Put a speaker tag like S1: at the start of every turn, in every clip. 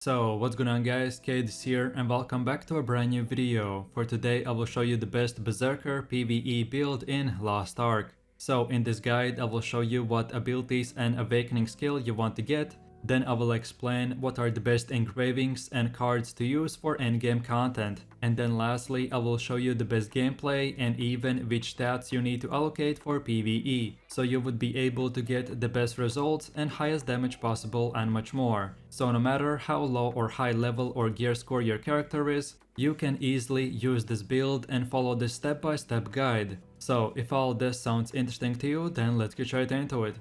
S1: So what's going on guys, Kade is here and welcome back to a brand new video. For today I will show you the best Berserker PvE build in Lost Ark. So in this guide I will show you what abilities and awakening skill you want to get. Then I will explain what are the best engravings and cards to use for endgame content. And then lastly I will show you the best gameplay and even which stats you need to allocate for PvE, so you would be able to get the best results and highest damage possible and much more. So no matter how low or high level or gear score your character is, you can easily use this build and follow this step-by-step guide. So if all this sounds interesting to you, then let's get right into it.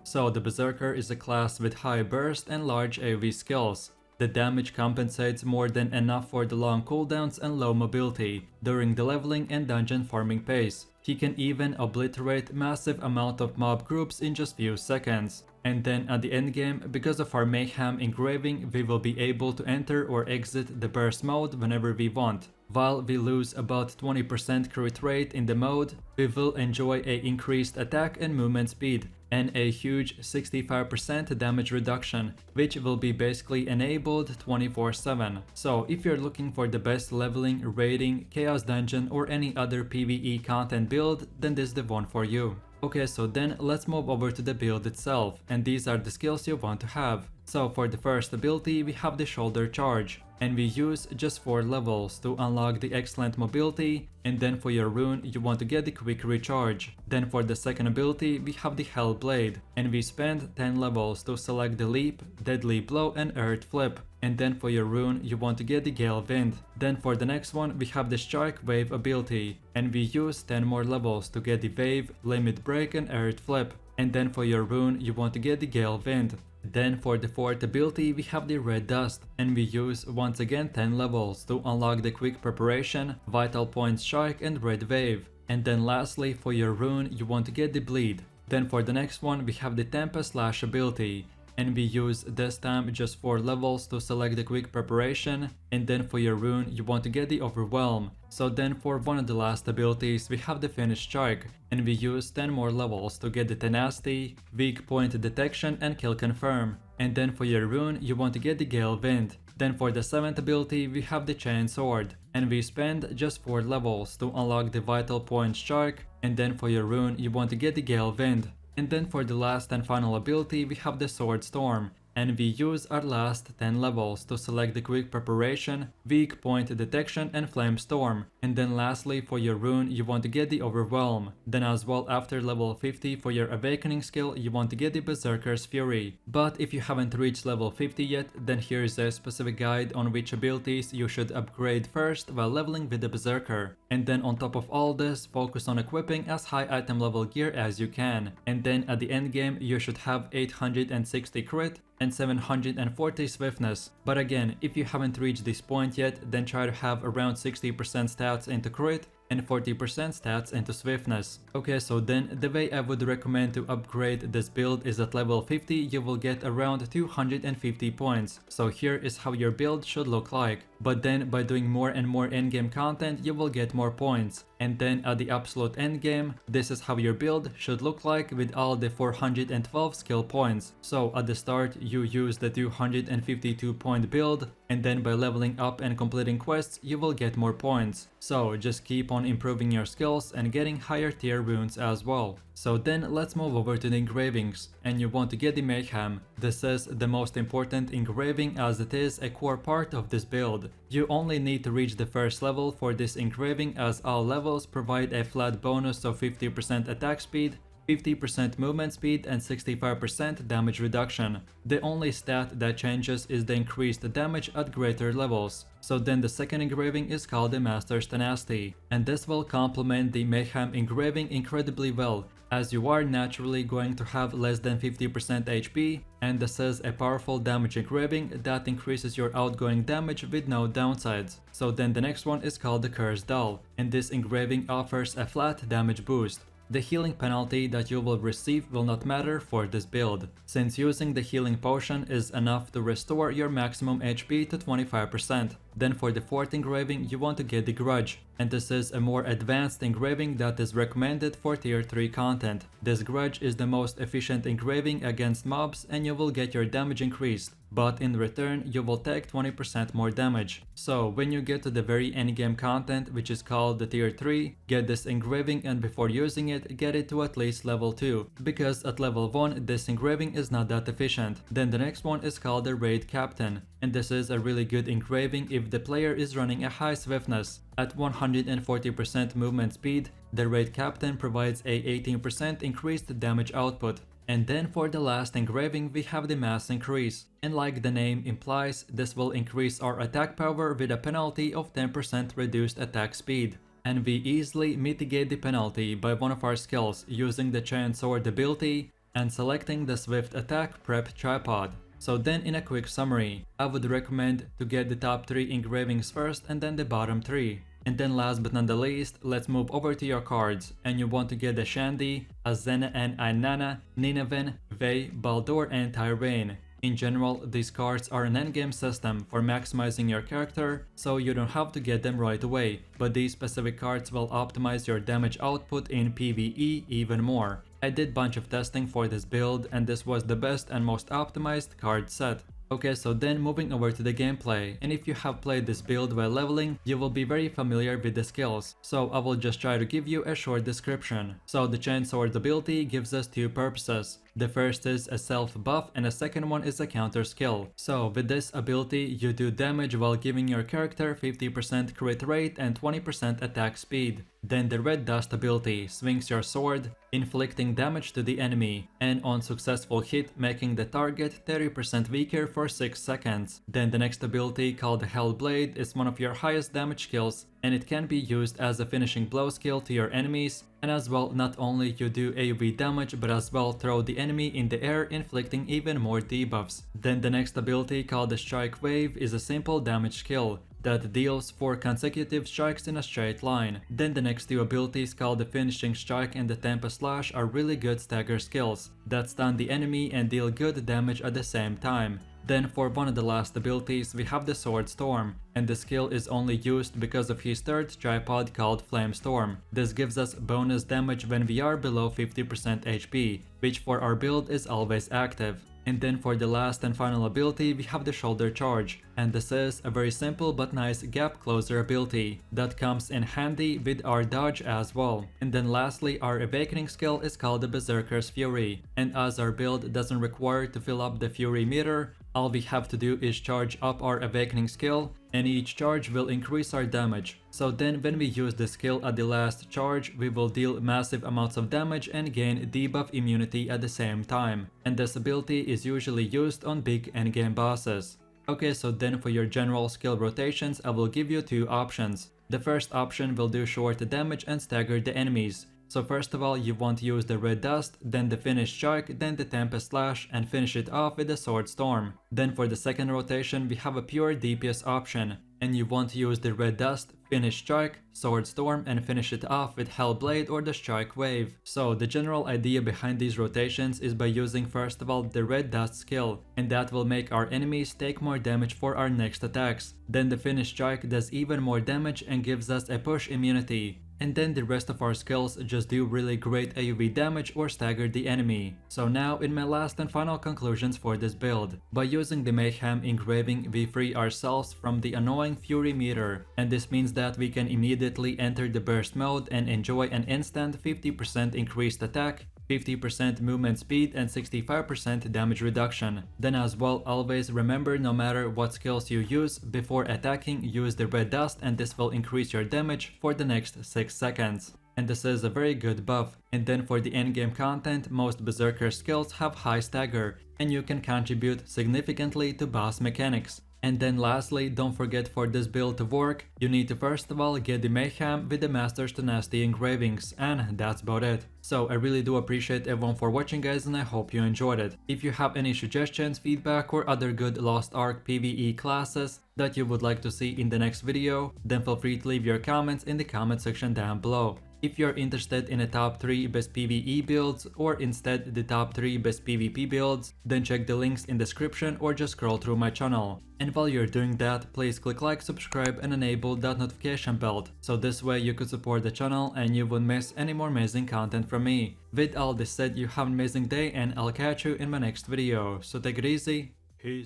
S1: So the Berserker is a class with high burst and large AoE skills. The damage compensates more than enough for the long cooldowns and low mobility during the leveling and dungeon farming pace. He can even obliterate massive amount of mob groups in just few seconds. And then at the endgame, because of our mayhem engraving, we will be able to enter or exit the burst mode whenever we want. While we lose about 20% crit rate in the mode, we will enjoy a increased attack and movement speed and a huge 65% damage reduction, which will be basically enabled 24/7. So if you're looking for the best leveling, raiding, chaos dungeon or any other PvE content build, then this is the one for you. Okay, so then let's move over to the build itself, and these are the skills you want to have. So for the first ability we have the shoulder charge, and we use just 4 levels to unlock the excellent mobility, and then for your rune you want to get the quick recharge. Then for the second ability we have the hell blade, and we spend 10 levels to select the leap, deadly blow and earth flip. And then for your rune you want to get the gale wind. Then for the next one we have the strike wave ability, and we use 10 more levels to get the wave, limit break and earth flip. And then for your rune you want to get the gale wind. Then for the fourth ability we have the red dust, and we use once again 10 levels to unlock the quick preparation, vital point strike and red wave. And then lastly for your rune you want to get the bleed. Then for the next one we have the tempest slash ability, and we use this time just 4 levels to select the quick preparation. And then for your rune you want to get the overwhelm. So then for one of the last abilities we have the finish strike, and we use 10 more levels to get the tenacity, weak point detection and kill confirm. And then for your rune you want to get the gale wind. Then for the 7th ability we have the chain sword, and we spend just 4 levels to unlock the vital point strike. And then for your rune you want to get the gale wind. And then for the last and final ability we have the sword storm, and we use our last 10 levels to select the quick preparation, weak point detection and flame storm. And then lastly for your rune you want to get the overwhelm. Then as well after level 50 for your awakening skill you want to get the Berserker's Fury. But if you haven't reached level 50 yet, then here is a specific guide on which abilities you should upgrade first while leveling with the Berserker. And then on top of all this, focus on equipping as high item level gear as you can. And then at the end game you should have 860 crit and 740 swiftness. But again, if you haven't reached this point yet, then try to have around 60% stats into crit and 40% stats into swiftness. Okay, so then the way I would recommend to upgrade this build is at level 50 you will get around 250 points. So here is how your build should look like. But then by doing more and more endgame content you will get more points. And then at the absolute endgame, this is how your build should look like with all the 412 skill points. So at the start you use the 252 point build, and then by leveling up and completing quests you will get more points. So just keep on improving your skills and getting higher tier runes as well. So then let's move over to the engravings, and you want to get the mayhem. This is the most important engraving as it is a core part of this build. You only need to reach the first level for this engraving, as all levels provide a flat bonus of 50% attack speed, 50% movement speed and 65% damage reduction. The only stat that changes is the increased damage at greater levels. So then the second engraving is called the Master's Tenacity, and this will complement the Mayhem engraving incredibly well, as you are naturally going to have less than 50% HP, and this is a powerful damage engraving that increases your outgoing damage with no downsides. So then the next one is called the Cursed Doll, and this engraving offers a flat damage boost. The healing penalty that you will receive will not matter for this build, since using the healing potion is enough to restore your maximum HP to 25%. Then for the fourth engraving, you want to get the Grudge, and this is a more advanced engraving that is recommended for tier 3 content. This Grudge is the most efficient engraving against mobs and you will get your damage increased, but in return you will take 20% more damage. So when you get to the very endgame content, which is called the tier 3, get this engraving, and before using it, get it to at least level 2, because at level 1 this engraving is not that efficient. Then the next one is called the Raid Captain, and this is a really good engraving if the player is running a high swiftness. At 140% movement speed, the Raid Captain provides a 18% increased damage output. And then for the last engraving we have the Mass Increase, and like the name implies, this will increase our attack power with a penalty of 10% reduced attack speed. And we easily mitigate the penalty by one of our skills using the Chain Sword ability and selecting the Swift Attack Prep Tripod. So then in a quick summary, I would recommend to get the top 3 engravings first and then the bottom 3. And then last but not the least, let's move over to your cards, and you want to get the Shandy, Azena and Ainana, Nineveh, Vey, Baldur and Tyrane. In general, these cards are an endgame system for maximizing your character, so you don't have to get them right away, but these specific cards will optimize your damage output in PvE even more. I did bunch of testing for this build and this was the best and most optimized card set. Okay, so then moving over to the gameplay, and if you have played this build while leveling, you will be very familiar with the skills, so I will just try to give you a short description. So the Chain Sword ability gives us 2 purposes. The first is a self buff and the second one is a counter skill. So with this ability you do damage while giving your character 50% crit rate and 20% attack speed. Then the Red Dust ability swings your sword, inflicting damage to the enemy, and on successful hit making the target 30% weaker for 6 seconds. Then the next ability, called the Hell Blade, is one of your highest damage skills, and it can be used as a finishing blow skill to your enemies, and as well not only you do AoE damage but as well throw the enemy in the air, inflicting even more debuffs. Then the next ability, called the Strike Wave, is a simple damage skill that deals 4 consecutive strikes in a straight line. Then the next 2 abilities, called the Finishing Strike and the Tempest Slash, are really good stagger skills that stun the enemy and deal good damage at the same time. Then for one of the last abilities we have the Sword Storm, and the skill is only used because of his third tripod called Flame Storm. This gives us bonus damage when we are below 50% HP, which for our build is always active. And then for the last and final ability we have the Shoulder Charge, and this is a very simple but nice gap closer ability that comes in handy with our dodge as well. And then lastly, our Awakening skill is called the Berserker's Fury, and as our build doesn't require to fill up the Fury meter, all we have to do is charge up our Awakening skill, and each charge will increase our damage. So then when we use the skill at the last charge, we will deal massive amounts of damage and gain debuff immunity at the same time. And this ability is usually used on big endgame bosses. Okay, so then for your general skill rotations, I will give you 2 options. The first option will do short damage and stagger the enemies. So first of all, you want to use the Red Dust, then the Finish Strike, then the Tempest Slash, and finish it off with the Sword Storm. Then for the second rotation we have a pure DPS option, and you want to use the Red Dust, Finish Strike, Sword Storm, and finish it off with Hell Blade or the Strike Wave. So the general idea behind these rotations is by using first of all the Red Dust skill, and that will make our enemies take more damage for our next attacks. Then the Finish Strike does even more damage and gives us a push immunity. And then the rest of our skills just do really great AoE damage or stagger the enemy. So now in my last and final conclusions for this build. By using the Mayhem engraving we free ourselves from the annoying Fury meter, and this means that we can immediately enter the burst mode and enjoy an instant 50% increased attack, 50% movement speed and 65% damage reduction. Then as well, always remember, no matter what skills you use, before attacking use the Red Dust, and this will increase your damage for the next 6 seconds. And this is a very good buff. And then for the endgame content, most Berserker skills have high stagger, and you can contribute significantly to boss mechanics. And then lastly, don't forget, for this build to work, you need to first of all get the Mayhem with the Master's Tenacity engravings, and that's about it. So I really do appreciate everyone for watching, guys, and I hope you enjoyed it. If you have any suggestions, feedback, or other good Lost Ark PvE classes that you would like to see in the next video, then feel free to leave your comments in the comment section down below. If you're interested in the top 3 best PvE builds or instead the top 3 best PvP builds, then check the links in description or just scroll through my channel. And while you're doing that, please click like, subscribe and enable that notification bell, so this way you could support the channel and you won't miss any more amazing content from me. With all this said, you have an amazing day and I'll catch you in my next video, so take it easy, peace.